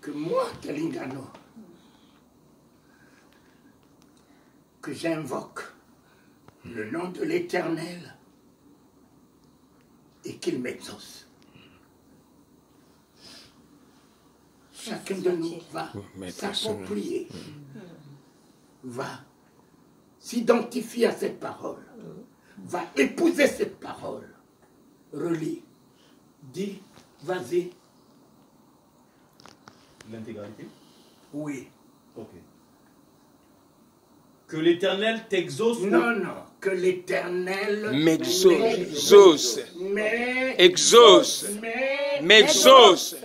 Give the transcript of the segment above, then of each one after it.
que moi, Telingano, que j'invoque le nom de l'Éternel et qu'il m'exauce. Chacun de nous va s'approprier, va s'identifier à cette parole, va épouser cette parole. Relis, dis, vas-y. L'intégralité? Oui. Ok. Que l'Éternel t'exauce. Non, non. Que l'Éternel m'exauce. M'exauce.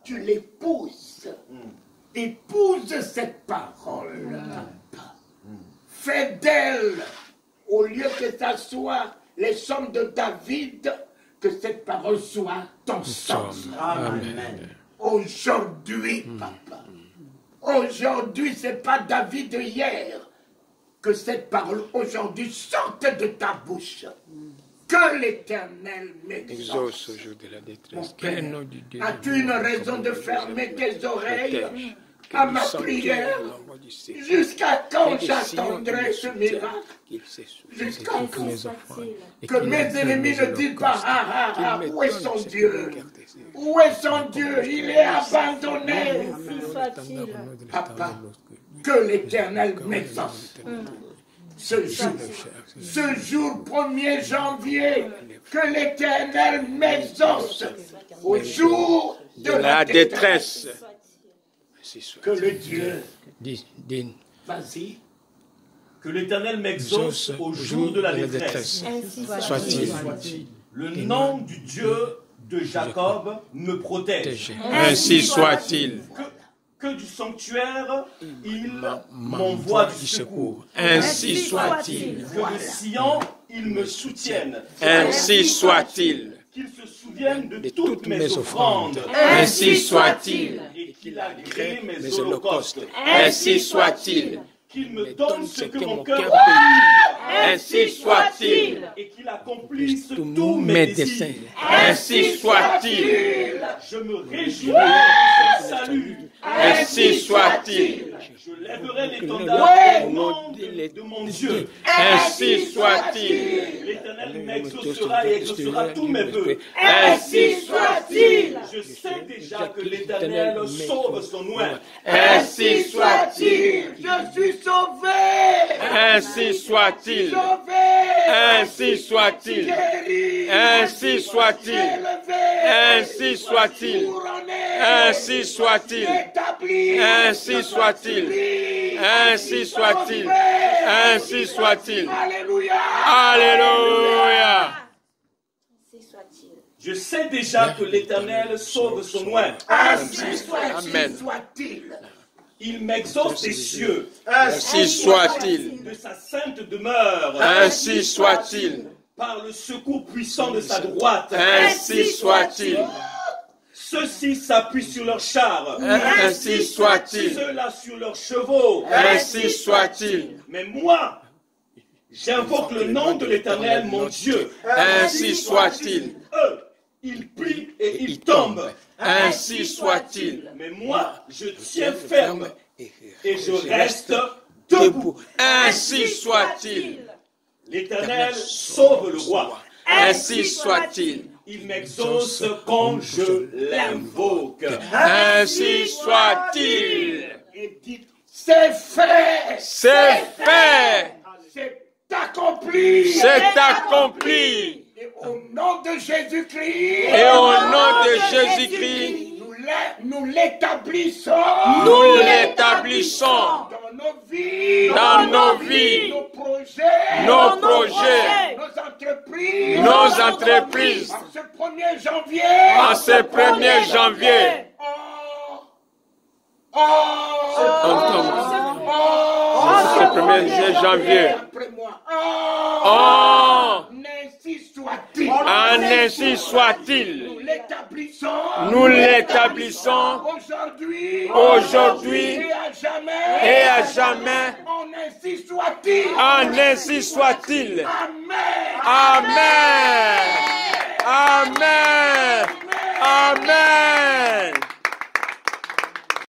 Tu l'épouses. Épouse cette parole. Fais d'elle, au lieu que ça soit les sommes de David, que cette parole soit ton somme. Amen. Aujourd'hui, papa. Aujourd'hui, c'est pas David hier. Que cette parole aujourd'hui sorte de ta bouche. Que l'Éternel m'exauce. Au jour de la détresse. Mon Père, as-tu une raison de fermer tes oreilles à ma prière? Jusqu'à quand j'attendrai ce miracle? Jusqu'à quand? Que mes ennemis ne disent pas, où est son Dieu? Où est son Dieu? Il est abandonné. Papa, que l'Éternel m'exauce. Ce jour 1er janvier, que l'Éternel m'exauce au jour de la détresse. Que le Dieu, vas-y, que l'Éternel m'exauce au jour de la détresse. Soit-il. Le nom du Dieu de Jacob me protège. Ainsi soit-il. Que du sanctuaire, il m'envoie du secours. Ainsi soit-il. Que de Sion, il me soutienne. Ainsi soit-il. Qu'il se souvienne de toutes mes offrandes. Ainsi soit-il. Et qu'il agrée mes holocaustes. Ainsi soit-il. Qu'il me donne ce que mon cœur veut. Ainsi soit-il. Et qu'il accomplisse tous mes desseins. Ainsi soit-il. Je me réjouis de son salut. Ainsi soit-il. Je lèverai l'étendard au nom de mon Dieu. Ainsi soit-il. L'Éternel m'exaucera et exaucera tous mes vœux. Ainsi soit-il. Je sais déjà que l'Éternel sauve son oint. Ainsi soit-il. je suis sauvé. Ainsi soit-il. Ainsi soit-il. Ainsi soit-il. Ainsi soit-il. Ainsi soit-il. Ainsi soit-il. Ainsi soit-il. Ainsi soit-il. Alléluia. Alléluia. Je sais déjà que l'Éternel sauve son oint. Ainsi Amen. soit-il. Il m'exauce des cieux. Ainsi soit-il. De sa sainte demeure. Ainsi soit-il. Par le secours puissant de sa droite. Ainsi soit-il. Ceux-ci s'appuient sur leurs chars. Ainsi soit-il. Ceux-là sur leurs chevaux. Ainsi soit-il. Mais moi, j'invoque le nom de l'Éternel, mon Dieu. Ainsi soit-il. Eux, ils plient et ils tombent. Ainsi soit-il. Mais moi, je tiens ferme et je reste debout. Ainsi soit-il. L'Éternel sauve le roi. Ainsi soit-il. Il m'exauce quand je l'invoque. Ainsi soit-il. Et dites, c'est fait. C'est fait. C'est accompli. C'est accompli. Et au nom de Jésus-Christ. Et au nom de Jésus-Christ, nous l'établissons. nous l'établissons Dans nos vies. dans nos vies, Nos projets. nos projets, nos entreprises. nos entreprises. En ce 1er janvier. En ce 1er janvier, ce 1er janvier, Après moi. Ainsi soit-il. ainsi soit-il. Nous l'établissons. Nous l'établissons aujourd'hui et à jamais. et à jamais. Ainsi soit-il. Ainsi soit-il. Amen. Amen. Amen.